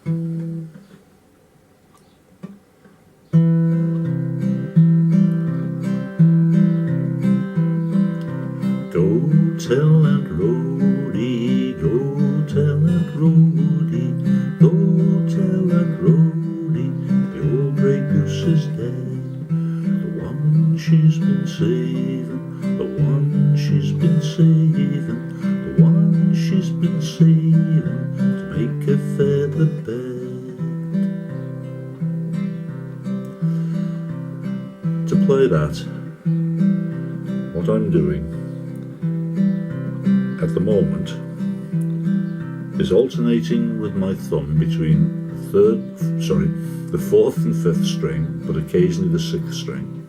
Go tell Aunt Rhody, go tell Aunt Rhody, go tell Aunt Rhody, the old grey goose is dead. The one she's been saving, the one she's been saving, the one she's been saving to make a feather bed. To play that, what I'm doing at the moment is alternating with my thumb between the fourth and fifth string, but occasionally the sixth string.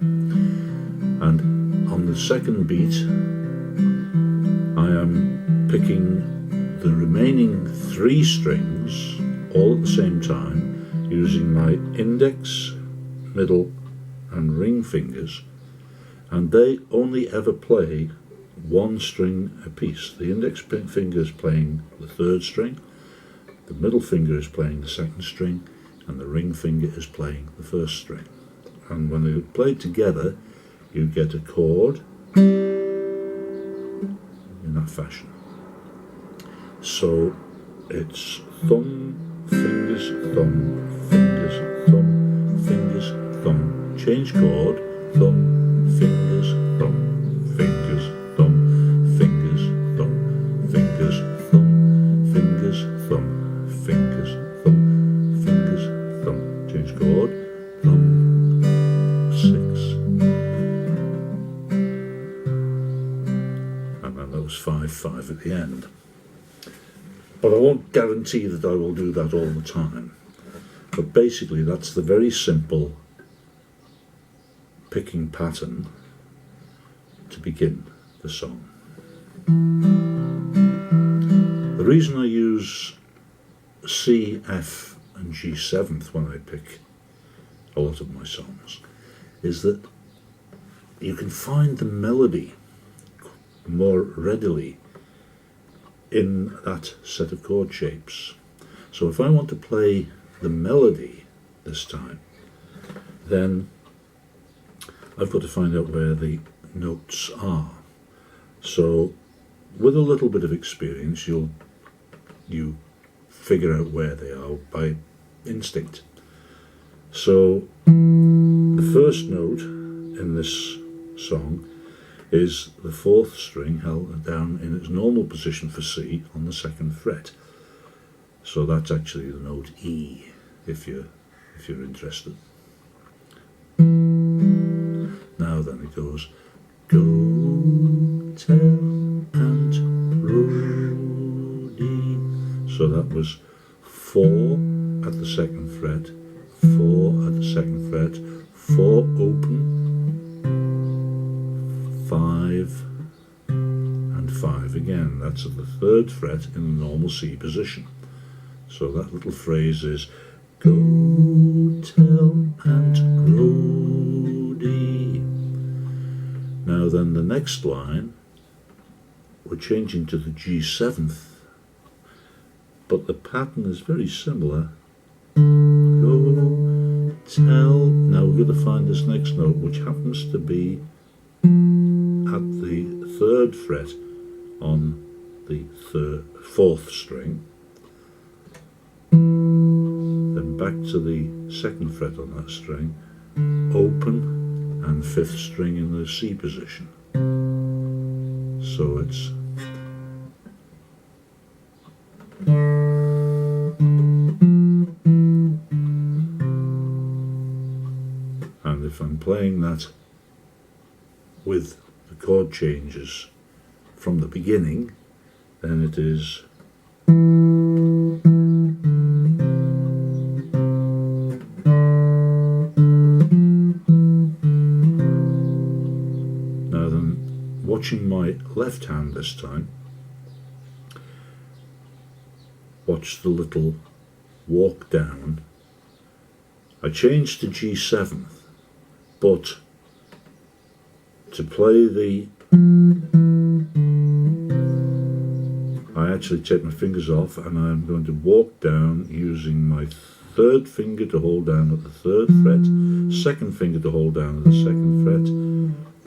And on the second beat, I am picking the remaining three strings all at the same time, using my index, middle, and ring fingers, and they only ever play one string a piece. The index finger is playing the third string, the middle finger is playing the second string, and the ring finger is playing the first string. And when they're played together, you get a chord in that fashion. So it's thumb, fingers, thumb, fingers, thumb, fingers, thumb. Change chord, thumb, fingers, thumb, fingers, thumb, fingers, thumb, fingers, thumb, fingers, thumb, fingers, thumb, fingers, thumb. Change chord, thumb, 6. And then those 5, 5 at the end. But I won't guarantee that I will do that all the time. But basically that's the very simple picking pattern to begin the song. The reason I use C, F and G seventh when I pick a lot of my songs is that you can find the melody more readily in that set of chord shapes. So if I want to play the melody this time, then I've got to find out where the notes are. So with a little bit of experience, you figure out where they are by instinct. So the first note in this song is the fourth string held down in its normal position for C on the second fret. So that's actually the note E, if you're interested. Now then it goes, go tell Aunt Rhody. So that was 4 at the second fret, 4 at the second fret, 4 open, 5 and 5 again. That's at the third fret in the normal C position. So that little phrase is, go tell Aunt Rhody. Now then the next line, we're changing to the G7th, but the pattern is very similar. Go tell, now we're going to find this next note, which happens to be at the third fret on the fourth string, then back to the second fret on that string, open, and fifth string in the C position. So it's and if I'm playing that with the chord changes from the beginning, then it is watching my left hand this time, watch the little walk down. I changed to G7th, but to play the, I actually take my fingers off, and I'm going to walk down using my third finger to hold down at the third fret, second finger to hold down at the second fret,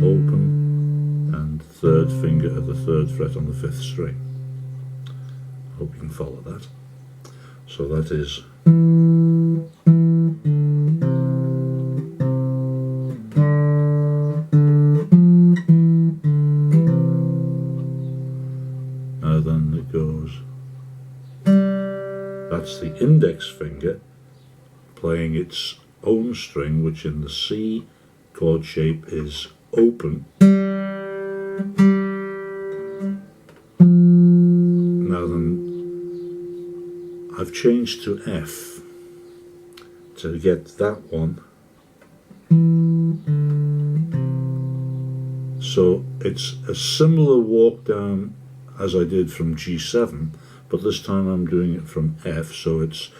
open, and third finger at the third fret on the fifth string. Hope you can follow that. So that is now then it goes. That's the index finger playing its own string, which in the C chord shape is open. Now then, I've changed to F to get that one. So it's a similar walk down as I did from G7, but this time I'm doing it from F, so it's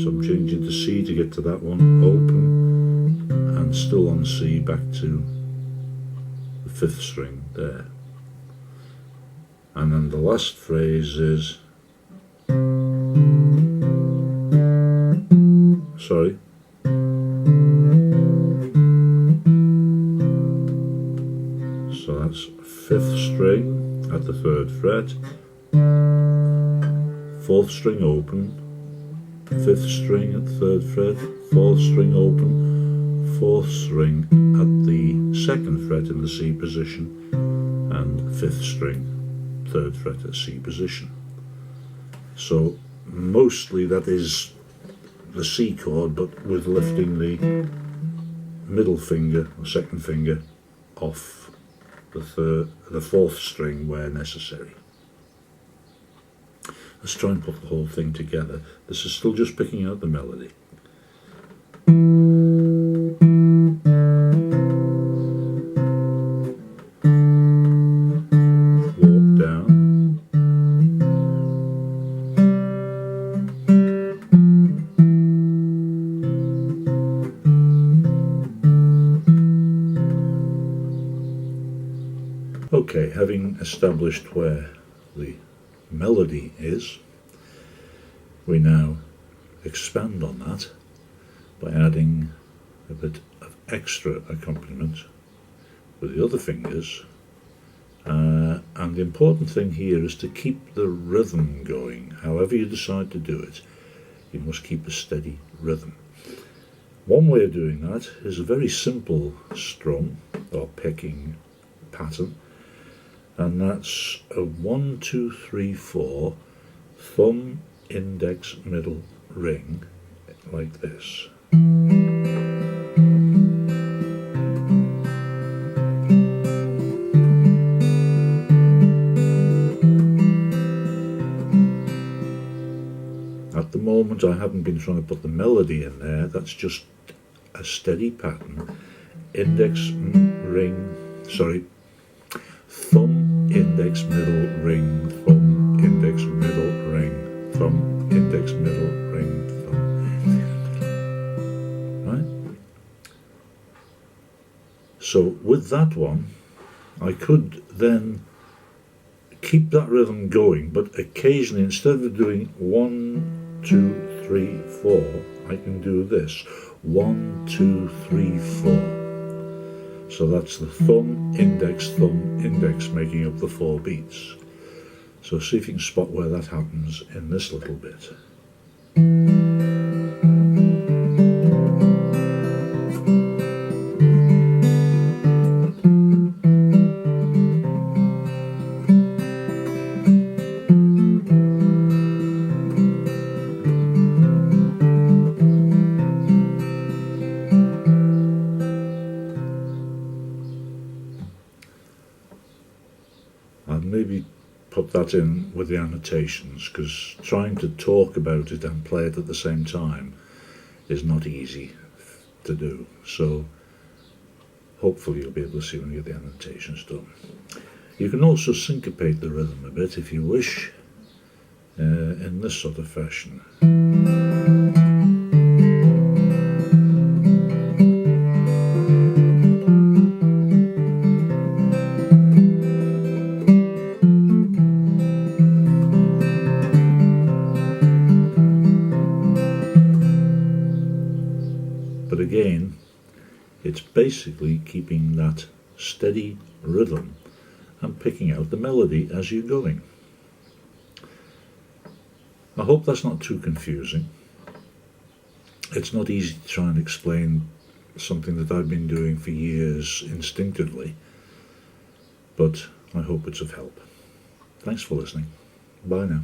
I'm changing to C to get to that one, open, and still on C back to the fifth string there. And then the last phrase is, sorry, so that's fifth string at the third fret, fourth string open, fifth string at the third fret, fourth string open, fourth string at the second fret in the C position, and fifth string, third fret at C position. So mostly that is the C chord, but with lifting the middle finger or second finger off the fourth string where necessary. Let's try and put the whole thing together. This is still just picking out the melody. Walk down. Okay, having established where the melody is, we now expand on that by adding a bit of extra accompaniment with the other fingers, and the important thing here is to keep the rhythm going. However you decide to do it, you must keep a steady rhythm. One way of doing that is a very simple strum or picking pattern, and that's a 1, 2, 3, 4 thumb, index, middle, ring, like this. At the moment I haven't been trying to put the melody in there, that's just a steady pattern. Index, ring, sorry, thumb, index, middle, ring, thumb, index, middle, ring, thumb, index, middle, ring, thumb. Right? So with that one, I could then keep that rhythm going, but occasionally, instead of doing 1, 2, 3, 4, I can do this. 1, 2, 3, 4. So that's the thumb, index, making up the 4 beats. So see if you can spot where that happens in this little bit. I'd maybe put that in with the annotations, because trying to talk about it and play it at the same time is not easy to do. So hopefully you'll be able to see when you get the annotations done. You can also syncopate the rhythm a bit if you wish, in this sort of fashion. again, it's basically keeping that steady rhythm and picking out the melody as you're going. I hope that's not too confusing. It's not easy to try and explain something that I've been doing for years instinctively, but I hope it's of help. Thanks for listening. Bye now.